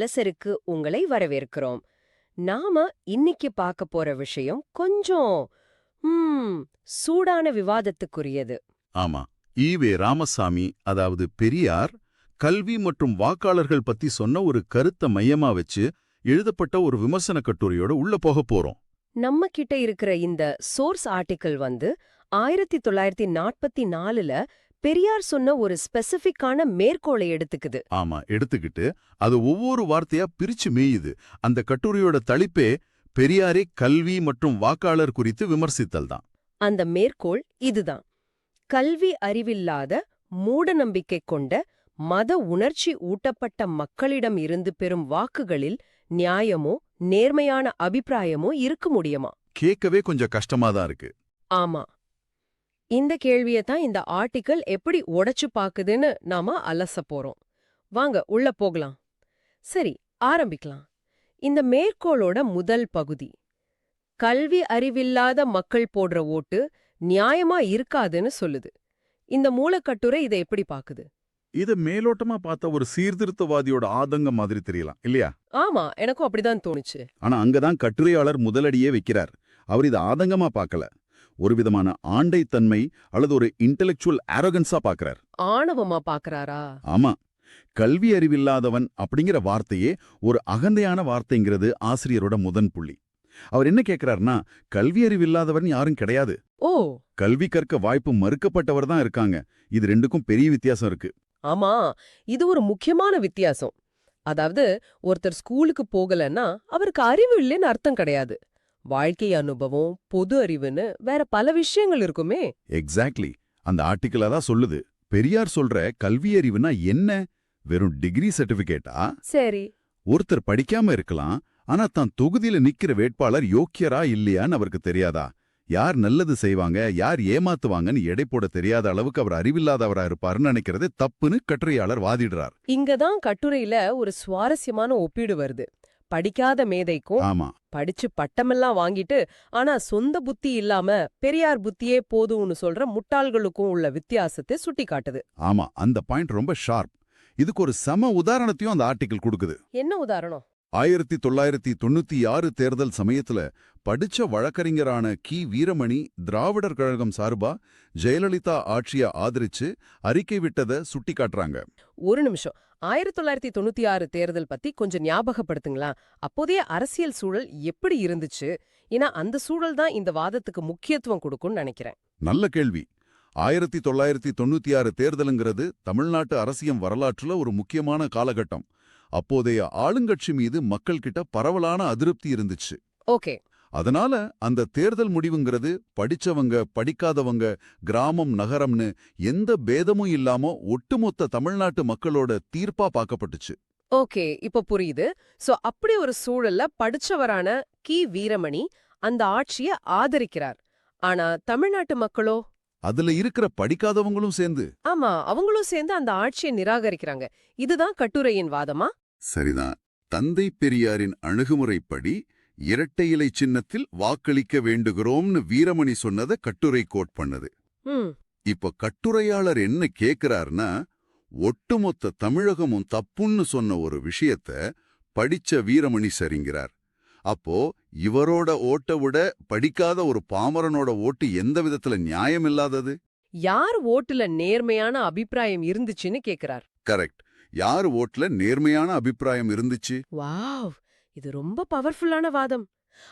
அலசருக்கு உங்களை வரவேற்கிறோம். நாம இன்னைக்கு பார்க்க போற விஷயம் கொஞ்சம் சூடான விவாதத்துக்குரியது. ஆமா. ஈவே ராமசாமி, அதாவது பெரியார், கல்வி மற்றும் வாக்காளர்கள் பத்தி சொன்ன ஒரு கருத்தை மையமா வச்சு எழுதப்பட்ட ஒரு விமர்சன கட்டுரையோட உள்ள போக போறோம். நம்ம கிட்ட இருக்கிற இந்த சோர்ஸ் ஆர்டிக்கிள் 1944ல பெரியார் சொன்ன ஒரு ஸ்பெசிஃபிக்கான மேற்கோளை எடுத்துக்குது. ஆமா, எடுத்துக்கிட்டு அது ஒவ்வொரு வார்த்தையா பிரிச்சு மேயுது. அந்த கட்டுரையோட தலைப்பே பெரியாரே கல்வி மற்றும் வாக்காளர் குறித்து விமர்சித்தல் தான். அந்த மேற்கோள் இதுதான்: கல்வி அறிவில்லாத மூடநம்பிக்கை கொண்ட மத உணர்ச்சி ஊட்டப்பட்ட மக்களிடம் இருந்து பெறும் வாக்குகளில் நியாயமோ நேர்மையான அபிப்பிராயமோ இருக்க முடியுமா? கேட்கவே கொஞ்சம் கஷ்டமா தான் இருக்கு. ஆமா. இந்த கேள்வியத்தான் இந்த ஆர்டிக்கிள் எப்படி உடைச்சு பாக்குதுன்னு நாம அலச போறோம். வாங்க உள்ள போகலாம். சரி, ஆரம்பிக்கலாம். இந்த மேற்கோளோட முதல் பகுதி, கல்வி அறிவில்லாத மக்கள் போடுற ஓட்டு நியாயமா இருக்காதுன்னு சொல்லுது. இந்த மூலக்கட்டுரை இதை எப்படி பாக்குது? இத மேலோட்டமா பார்த்த ஒரு சீர்திருத்தவாதியோட ஆதங்கம் மாதிரி தெரியலாம் இல்லையா? ஆமா, எனக்கும் அப்படிதான் தோணுச்சு. ஆனா அங்கதான் கட்டுரையாளர் முதலடியே வைக்கிறார். அவர் இதை ஆதங்கமா பார்க்கல, ஒரு விதமான ஆண்டைத்தன்மை அல்லது ஒரு இன்டெலெக்சுவல் ஆரோகன்ஸா பார்க்கறார். ஆணவமா பாக்குறாரா? ஆமா. கல்வி அறிவில்லாதவன் அப்படிங்கிற வார்த்தையே ஒரு அகந்தையான வார்த்தைங்கிறது ஆசிரியரோட முதன் புள்ளி. அவர் என்ன கேட்கிறார்னா, கல்வி அறிவில்லாதவன் யாரும் கிடையாது. ஓ, கல்வி கற்க வாய்ப்பு மறுக்கப்பட்டவர் தான் இருக்காங்க. இது ரெண்டுக்கும் பெரிய வித்தியாசம் இருக்கு. ஆமா, இது ஒரு முக்கியமான வித்தியாசம். அதாவது, ஒருத்தர் ஸ்கூலுக்கு போகலன்னா அவருக்கு அறிவு இல்லைன்னு அர்த்தம் கிடையாது. வாழ்க்கை அனுபவம், பொது அறிவுன்னு வேற பல விஷயங்கள் இருக்குமே. எக்ஸாக்ட்லி. அந்த ஆர்டிக்கிள் தான் சொல்லுது. பெரியார் சொல்ற கல்வி அறிவுனா என்ன? வெறும் டிகிரி சர்டிபிகேட்டா? சரி. ஒருத்தர் படிக்காம இருக்கலாம், ஆனா தான் தொகுதியில நிக்கிற வேட்பாளர் யோக்கியரா இல்லையான்னு அவருக்கு தெரியாதா? யார் நல்லது செய்வாங்க, யார் ஏமாத்துவாங்கன்னு எடை போட தெரியாத அளவுக்கு அவர் அறிவில்லாதவரா இருப்பாருன்னு நினைக்கிறதே தப்புன்னு கட்டுரையாளர் வாதிடுறார். இங்கதான் கட்டுரையில ஒரு சுவாரஸ்யமான ஒப்பீடு வருது. படிக்காத மேதைக்கும், ஆமா, படிச்சு பட்டமெல்லாம் வாங்கிட்டு ஆனா சொந்த புத்தி இல்லாம பெரியார் புத்தியே போதும்னு சொல்ற முட்டாள்களுக்கும் உள்ள வித்தியாசத்தை சுட்டி காட்டுது. ஆமா, அந்த பாயிண்ட் ரொம்ப ஷார்ப். இதுக்கு ஒரு சம உதாரணத்தையும் அந்த ஆர்டிக்கிள் கொடுக்குது. என்ன உதாரணம்? 1996 தேர்தல் சமயத்துல படிச்ச வழக்கறிஞரான கி. வீரமணி திராவிடர் கழகம் சார்பா ஜெயலலிதா ஆட்சிய ஆதரிச்சு அறிக்கை விட்டத சுட்டி காட்டுறாங்க. ஒரு நிமிஷம். 1996 தேர்தல் பத்தி கொஞ்சம் ஞாபகப்படுத்துங்களா? அப்போதைய அரசியல் சூழல் எப்படி இருந்துச்சு? ஏன்னா அந்த சூழல் தான் இந்த வாதத்துக்கு முக்கியத்துவம் கொடுக்கும்னு நினைக்கிறேன். நல்ல கேள்வி. 1996 தேர்தலுங்கிறது தமிழ்நாட்டு அரசியல் வரலாற்றுல ஒரு முக்கியமான காலகட்டம். அப்போதைய ஆளுங்கட்சி மீது மக்கள் கிட்ட பரவலான அதிருப்தி இருந்துச்சு. ஓகே. அதனால அந்த தேர்தல் முடிவுங்கிறது படிச்சவங்க, படிக்காதவங்க, கிராமம், நகரம்னு எந்த பேதமும் இல்லாம ஒட்டுமொத்த தமிழ்நாட்டு மக்களோட தீர்ப்பா பார்க்கப்பட்டுச்சு. ஓகே, இப்ப புரியுது. சோ அப்படி ஒரு சூழல்ல படிச்சவரான கி. வீரமணி அந்த ஆட்சிய ஆதரிக்கிறார். ஆனா தமிழ்நாட்டு மக்களோ? அதுல இருக்கிற படிக்காதவங்களும் சேர்ந்து. ஆமா, அவங்களும் சேர்ந்து அந்த ஆட்சியை நிராகரிக்கிறாங்க. இதுதான் கட்டுரையின் வாதமா? சரிதான். தந்தை பெரியாரின் அணுகுமுறைப்படி இரட்டை இலை சின்னத்தில் வாக்களிக்க வேண்டுகிறோம்னு வீரமணி சொன்னதை கட்டுரை கோட் பண்ணது. இப்ப கட்டுரையாளர் என்ன கேக்குறார்னா, ஒட்டுமொத்த தமிழகமும் தப்புன்னு சொன்ன ஒரு விஷயத்த படிச்ச வீரமணி சரிங்கிறார். அப்போ இவரோட ஓட்ட விட படிக்காத ஒரு பாமரனோட ஓட்டு எந்த விதத்துல நியாயமில்லாதது? யார் ஓட்டுல நேர்மையான அபிப்பிராயம் இருந்துச்சுன்னு கேக்குறார். கரெக்ட். யார் ஓட்டுல நேர்மையான அபிப்பிராயம் இருந்துச்சு? வாவ், இது ரொம்ப பவர்ஃபுல்லான வாதம்.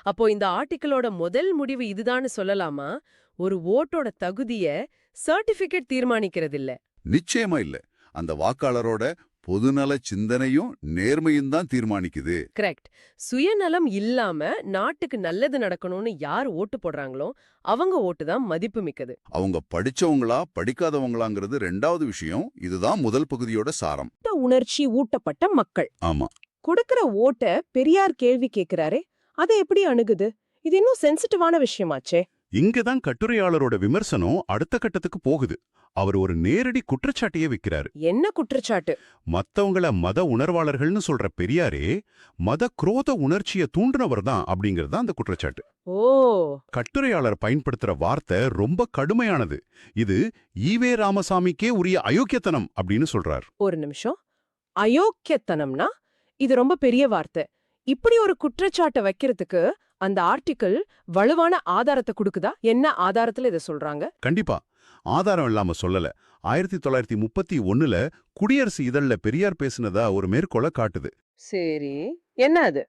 அப்போ இந்த ஆர்டிக்கிளோட முதல் முடிவு இதுதான்னு சொல்லலாமா? ஒரு ஓட்டோட தகுதிய சர்டிபிகேட் தீர்மானிக்கிறதில்ல. நிச்சயமா இல்ல. அந்த வாக்காளரோட பொதுநல சிந்தனையும் நேர்மையும் தான் தீர்மானிக்குது. கரெக்ட். சுயநலம் இல்லாம நாட்டுக்கு நல்லது நடக்கணும்னு யார் ஓட்டு போடுறாங்களோ அவங்க ஓட்டு தான் மதிப்பு மிக்கது. அவங்க படிச்சவங்களா படிக்காதவங்களாங்கிறது ரெண்டாவது விஷயம். இதுதான் முதல் பகுதியோட சாரம். உணர்ச்சி ஊட்டப்பட்ட மக்கள். ஆமா. கொடுக்கிற ஓட்ட பெரியார் கேள்வி கேக்குறாரே, அதை எப்படி அணுகுது? இது இன்னும் சென்சிட்டிவான விஷயமாச்சே. இங்கதான் கட்டுரையாளரோட விமர்சனம் அடுத்த கட்டத்துக்கு போகுது. அவர் ஒரு நேரடி குற்றச்சாட்டையே வைக்கிறாரு. என்ன குற்றச்சாட்டு? மத்தவங்கள மத உணர்வாளர்கள்னு சொல்ற பெரியாரே மத குரோத உணர்ச்சியை தூண்டுனவர் தான் அப்படிங்கறது அந்த குற்றச்சாட்டு. ஓ. கட்டுரையாளர் பயன்படுத்துற வார்த்தை ரொம்ப கடுமையானது. இது ஈவே ராமசாமிக்கே உரிய அயோக்கியத்தனம் அப்படின்னு சொல்றார். ஒரு நிமிஷம். அயோக்கியத்தனம்னா இது ரொம்ப பெரிய வார்த்தை. இப்படி ஒரு குற்றச்சாட்டை வைக்கிறதுக்கு அந்த ஆர்டிக்கிள் வலுவான ஆதாரத்தை கொடுக்குதா? என்ன ஆதாரத்துல இதை சொல்றாங்க? கண்டிப்பா ஆதாரம் இல்லாம சொல்லல. 1931ல குடியரசு இதழ்ல பெரியார் பேசினதா ஒரு மேற்கோளை காட்டுது. சரி, என்ன அது?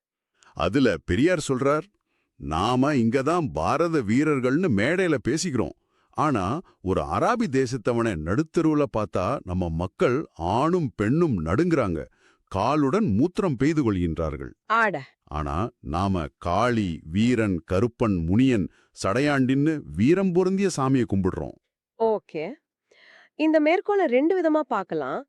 அதுல பெரியார் சொல்றார், நாம இங்கதான் பாரத வீரர்கள்னு மேடையில பேசிக்கிறோம். ஆனா ஒரு அராபி தேசத்தவனை நடுத்தெருவுல பார்த்தா நம்ம மக்கள் ஆணும் பெண்ணும் நடுங்குறாங்க, காலுடன் மூத்திரம் பெய்து கொள்கின்றார்கள். ஆட. ஆனா நாம காளி, வீரன், கருப்பன், முனியன், சடையாண்டின்னு வீரம் பொருந்திய சாமியை கும்பிடுறோம். ஓகே. இந்த மேற்கோளை 2 விதமா பார்க்கலாம்.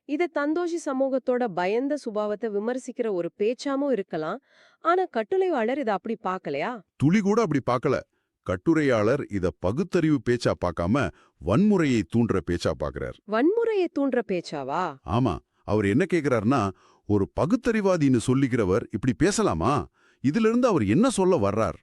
இது தந்தோஷி சமூகத்தோட பயந்த சுபாவத்தை விமர்சிக்கிற ஒரு பேச்சாமும் இருக்கலாம். ஆனா கட்டுரையாளர் இதை அப்படி பார்க்கலையா? துளி கூட அப்படி பார்க்கல. கட்டுரையாளர் இத பகுத்தறிவு பேச்சா பார்க்காம வன்முறையை தூண்டுற பேச்சா பார்க்கறார். வன்முறையை தூண்டுற பேச்சாவா? ஆமா, அவர் என்ன கேக்குறாருன்னா, ஒரு பகுத்தறிவாதின்னு சொல்லிக்கிறவர் இப்படி பேசலாமா? இதிலிருந்து அவர் என்ன சொல்ல வர்றார்?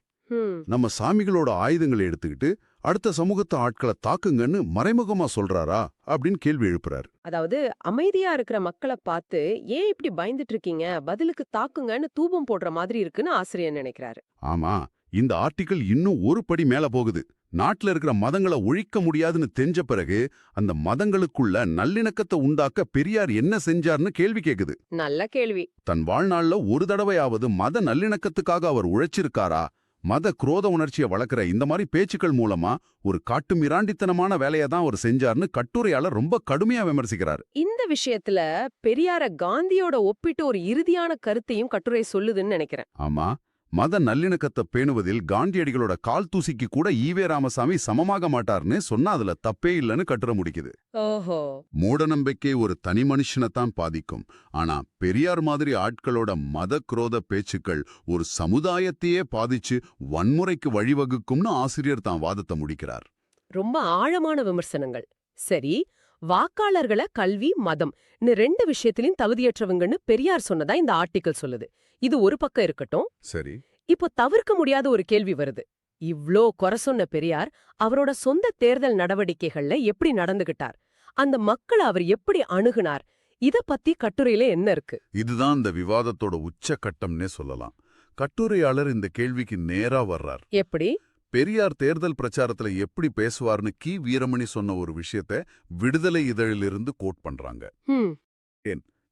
நம்ம சாமிகளோட ஆயுதங்களை எடுத்துக்கிட்டு அடுத்த சமூகத்தை ஆட்களை தாக்குங்கன்னு மறைமுகமா சொல்றாரா அப்படின்னு கேள்வி எழுப்புறார். அதாவது அமைதியா இருக்கிற மக்களை பார்த்து ஏன் இப்படி பயந்துட்டு இருக்கீங்க, பதிலுக்கு தாக்குங்கன்னு தூபம் போடுற மாதிரி இருக்குன்னு ஆசிரியர் நினைக்கிறாரு. ஆமா, இந்த ஆர்டிக்கிள் இன்னும் ஒரு படி மேல போகுது. நாட்டுல இருக்கிற மதங்களை ஒழிக்க முடியாதுன்னு தெரிஞ்ச பிறகு அந்த மதங்களுக்குள்ள நல்லிணக்கத்தை உண்டாக்க பெரியார் என்ன செஞ்சார்னு கேள்வி கேக்குது. நல்ல கேள்வி. தன் வாழ்நாள்ல ஒரு தடவையாவது மத நல்லிணக்கத்துக்காக அவர் உழைச்சிருக்காரா? மத குரோத உணர்ச்சியை வளர்க்கிற இந்த மாதிரி பேச்சுக்கள் மூலமா ஒரு காட்டு மிராண்டித்தனமான வேலையை தான் அவர் செஞ்சார்னு கட்டுரையாளர் ரொம்ப கடுமையா விமர்சிக்கிறார். இந்த விஷயத்துல பெரியார காந்தியோட ஒப்பிட்டு ஒரு இறுதியான கருத்தையும் கட்டுரை சொல்லுதுன்னு நினைக்கிறேன். ஆமா, மத நல்லிணக்கத்தை பேணுவதில் காந்தியடிகளோட கால் தூசிக்கு கூட ஈவே ராமசாமி சமமாக மாட்டார்னு சொன்னா அதுல தப்பே இல்லைன்னு கட்டுரை முடிக்குது. ஓஹோ. மூடநம்பிக்கை ஒரு தனி மனுஷனைத்தான் பாதிக்கும். ஆனா பெரியார் மாதிரி ஆட்களோட மத குரோத பேச்சுக்கள் ஒரு சமுதாயத்தையே பாதிச்சு வன்முறைக்கு வழிவகுக்கும்னு ஆசிரியர் தான் வாதத்தை முடிக்கிறார். ரொம்ப ஆழமான விமர்சனங்கள். சரி, வாக்காளர்களை கல்வி, மதம் 2 விஷயத்திலும் தகுதியற்றவங்கன்னு பெரியார் சொன்னதா இந்த ஆர்டிக்கிள் சொல்லுது. இது ஒரு பக்கம் இருக்கட்டும். சரி, இப்போ தவிர்க்க முடியாத ஒரு கேள்வி வருது. இவ்ளோ குறை சொன்ன பெரியார் அவரோட சொந்த தேர்தல் நடவடிக்கைகள்ல எப்படி நடந்துகிட்டார்? அந்த மக்களை அவர் எப்படி அணுகுனார்? இத பத்தி கட்டுரையில என்ன இருக்கு? இதுதான் இந்த விவாதத்தோட உச்சகட்டம்னே சொல்லலாம். கட்டுரையாளர் இந்த கேள்விக்கு நேரா வர்றார். எப்படி? பெரியார் தேர்தல் பிரச்சாரத்துல எப்படி பேசுவார்னு கி வீரமணி சொன்ன ஒரு விஷயத்த விடுதலை இதழிலிருந்து கோட் பண்றாங்க.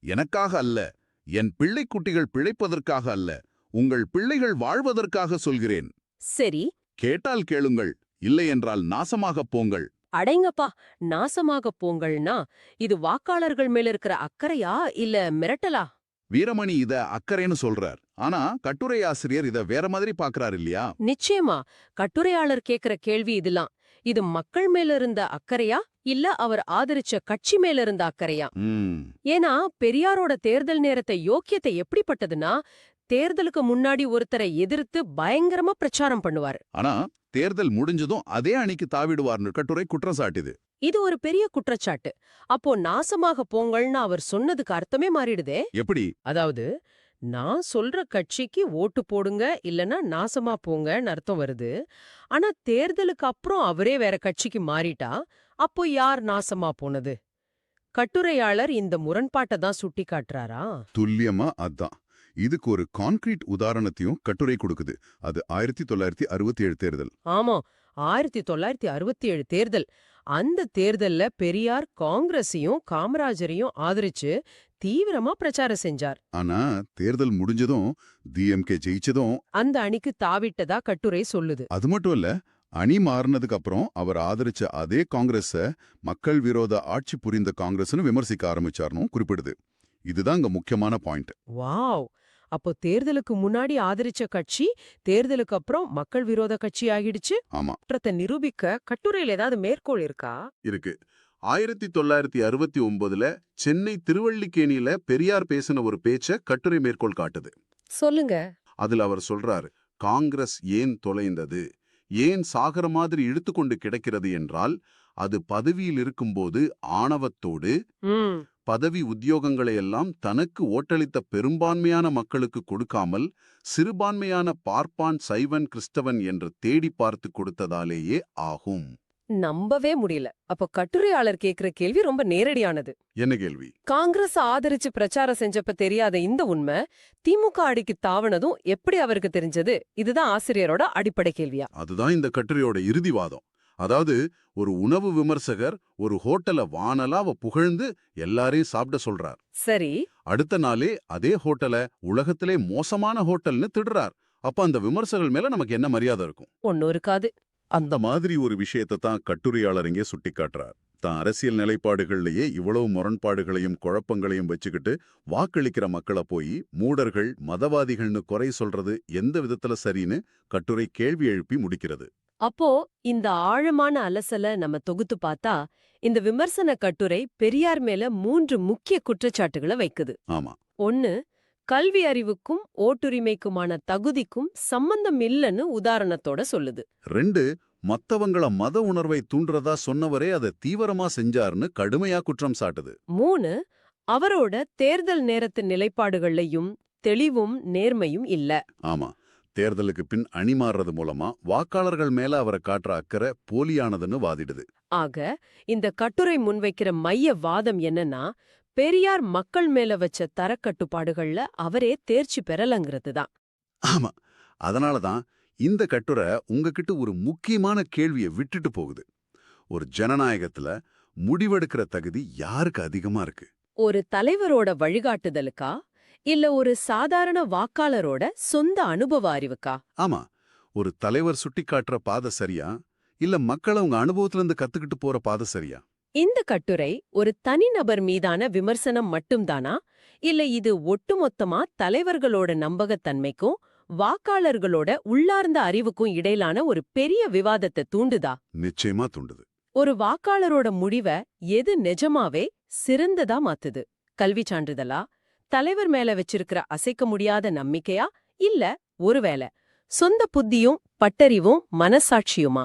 எனக்காக அல்ல, என் பிள்ளைக்குட்டிகள் பிழைப்பதற்காக அல்ல, உங்கள் பிள்ளைகள் வாழ்வதற்காக சொல்கிறேன். சரி. கேட்டால் கேளுங்கள், இல்லை என்றால் நாசமாகப் போங்கள். அடைங்கப்பா, நாசமாக போங்கள்னா இது வாக்காளர்கள் மேல இருக்கிற அக்கறையா இல்ல மிரட்டலா? வீரமணி இத அக்கறைன்னு சொல்றார். ஆனா கட்டுரை ஆசிரியர் இத வேற மாதிரி பாக்குறாரு இல்லையா? நிச்சயமா. கட்டுரையாளர் கேக்குற கேள்வி இதெல்லாம். இது மக்கள் மேல இருந்த அக்கறையா இல்ல அவர் ஆதரிச்ச கட்சி மேல இருந்த அக்கறையா? ஏன்னா பெரியாரோட தேர்தல் நேரத்தை யோக்கியத்தை எப்படிப்பட்டதுன்னா, தேர்தலுக்கு முன்னாடி ஒருத்தரை எதிர்த்து பயங்கரமா பிரச்சாரம் பண்ணுவார். ஆனா தேர்தல் முடிஞ்சதும் அதே அணிக்கு தாவிடுவார்னு கட்டுரை குற்றம் சாட்டுது. இது ஒரு பெரிய குற்றச்சாட்டு. அப்போ நாசமாக போங்கள்னு அவர் சொன்னதுக்கு அர்த்தமே மாறிடுதே. எப்படி? அதாவது நான் சொல்ற கட்சிக்கு ஓட்டு போடுங்க இல்லனா நாசமா போங்கன்னு அர்த்தம் வருது. ஆனா தேர்தலுக்கு அப்புறம் அவரே வேற கட்சிக்கு மாறிட்டா அப்போ யார் நாசமா போனது? கட்டுரையாளர் இந்த முரண்பாட்டை தான் சுட்டி காட்டுறாரா? துல்லியமா அதான். இதுக்கு ஒரு கான்கிரீட் உதாரணத்தையும் கட்டுரை கொடுக்குது. அது 1967 தேர்தல். ஆமா, 1967 தேர்தல். அந்த தேர்தல்ல பெரியார் காங்கிரஸையும் காமராஜரையும் ஆதரிச்சு தீவிரமா பிரச்சாரம் செஞ்சார். ஆனா தேர்தல் முடிஞ்சதும் டிஎம்கே ஜெயிச்சதும் அந்த அணிக்கு தாவிட்டதா கட்டுரை சொல்லுது. அது மட்டும் இல்ல, அணி மாறினதுக்கு அப்புறம் அவர் ஆதரிச்ச அதே காங்கிரஸ மக்கள் விரோத ஆட்சி புரிந்த காங்கிரஸ்னு விமர்சிக்க ஆரம்பிச்சார்னும் குறிப்பிடுது. இதுதான் இங்க முக்கியமான பாயிண்ட். வாவ்! அப்போ தேர்தலுக்கு முன்னாடி ஆதரிச்ச கட்சி தேர்தலுக்கு அப்புறம் மக்கள் விரோத கட்சி ஆகிடுச்சு. ஆமா, நிரூபிக்க கட்டுரையில ஏதாவது மேற்கோள் இருக்கா? இருக்கு. 1969ல சென்னை திருவல்லிக்கேணியில பெரியார் பேசின ஒரு பேச்ச கட்டுரை மேற்கோள் காட்டுது. சொல்லுங்க. அதுல அவர் சொல்றாரு, காங்கிரஸ் ஏன் தொலைந்தது, ஏன் சாகர மாதிரி இழுத்துக்கொண்டு கிடக்கிறது என்றால், அது பதவியில் இருக்கும்போது ஆணவத்தோடு பதவி உத்தியோகங்களையெல்லாம் தனக்கு ஓட்டளித்த பெரும்பான்மையான மக்களுக்கு கொடுக்காமல் சிறுபான்மையான பார்ப்பான், சைவன், கிறிஸ்தவன் என்று தேடி பார்த்து கொடுத்ததாலேயே ஆகும். நம்பவே முடியல. அப்போ கட்டுரையாளர் கேக்குற கேள்வி ரொம்ப நேரடியானது. என்ன கேள்வி? காங்கிரஸ் ஆதரிச்சு பிரச்சாரம் செஞ்சப்ப தெரியாத இந்த உண்மை திமுக அடிக்கு தாவனதும் எப்படி அவருக்கு தெரிஞ்சது? இதுதான் ஆசிரியரோட அடிப்படை கேள்வியா? அதுதான் இந்த கட்டுரையோட இறுதிவாதம். அதாவது ஒரு உணவு விமர்சகர் ஒரு ஹோட்டல வானலாவ புகழ்ந்து எல்லாரையும் சாப்பிட சொல்றார். சரி. அடுத்த நாளே அதே ஹோட்டல உலகத்திலே மோசமான ஹோட்டல்னு திடுறார். அப்ப அந்த விமர்சகர்கள் மேல நமக்கு என்ன மரியாதை இருக்கும்? ஒன்னும் இருக்காது. அந்த மாதிரி ஒரு விஷயத்தை தான் கட்டுரையாளர் இங்கே சுட்டிக்காட்டுறார். தான் அரசியல் நிலைப்பாடுகள்லயே இவ்வளவு முரண்பாடுகளையும் குழப்பங்களையும் வச்சுக்கிட்டு வாக்களிக்கிற மக்களை போய் மூடர்கள் மதவாதிகள்னு குறை சொல்றது எந்த விதத்துல சரின்னு கட்டுரை கேள்வி எழுப்பி முடிக்கிறது. அப்போ இந்த ஆழமான அலசல நம்ம தொகுத்து பார்த்தா இந்த விமர்சன கட்டுரை பெரியார் மேல 3 முக்கிய குற்றச்சாட்டுகளை வைக்குது. ஆமா. 1, கல்வி அறிவுக்கும் ஓட்டுரிமைக்குமான தகுதிக்கும் சம்பந்தம் இல்லைன்னு உதாரணத்தோட சொல்லுது. 2, மத்தவங்கள மத உணர்வை தூண்டுறதா சொன்னவரே அதை தீவிரமா செஞ்சாருன்னு கடுமையா குற்றம் சாட்டுது. 3, அவரோட தேர்தல் நேரத்து நிலைப்பாடுகள்லயும் தெளிவும் நேர்மையும் இல்ல. ஆமா. தேர்தலுக்கு பின் அணி மாறுறது மூலமா வாக்காளர்கள் மேல அவரை காட்டுற அக்கறை போலியானதுன்னு வாதிடுது. ஆக இந்த கட்டுரை முன்வைக்கிற மைய வாதம் என்னன்னா, பெரியார் மக்கள் மேல வச்ச தரக்கட்டுப்பாடுகள்ல அவரே தேர்ச்சி பெறலங்கிறது தான். ஆமா. அதனாலதான் இந்த கட்டுரை உங்ககிட்ட ஒரு முக்கியமான கேள்வியை விட்டுட்டு போகுது. ஒரு ஜனநாயகத்துல முடிவெடுக்கிற தகுதி யாருக்கு அதிகமா இருக்கு? ஒரு தலைவரோட வழிகாட்டுதலுக்கா இல்ல ஒரு சாதாரண வாக்காளரோட சொந்த அனுபவ அறிவுக்கா? ஆமா. ஒரு தலைவர் சுட்டிக்காட்டுற பாதை சரியா இல்ல மக்கள் அவங்க அனுபவத்துல இருந்து கத்துக்கிட்டு போற பாதை சரியா? இந்த கட்டுரை ஒரு தனிநபர் மீதான விமர்சனம் மட்டும்தானா இல்ல இது ஒட்டுமொத்தமா தலைவர்களோட நம்பகத்தன்மைக்கும் வாக்காளர்களோட உள்ளார்ந்த அறிவுக்கும் இடையிலான ஒரு பெரிய விவாதத்தை தூண்டுதா? நிச்சயமா தூண்டுது. ஒரு வாக்காளரோட முடிவை எது நிஜமாவே சிறந்ததா மாத்துது? கல்வி சான்றிதழா, தலைவர் மேல வச்சிருக்கிற அசைக்க முடியாத நம்பிக்கையா, இல்ல ஒருவேளை சொந்த புத்தியும் பட்டறிவும் மனசாட்சியுமா?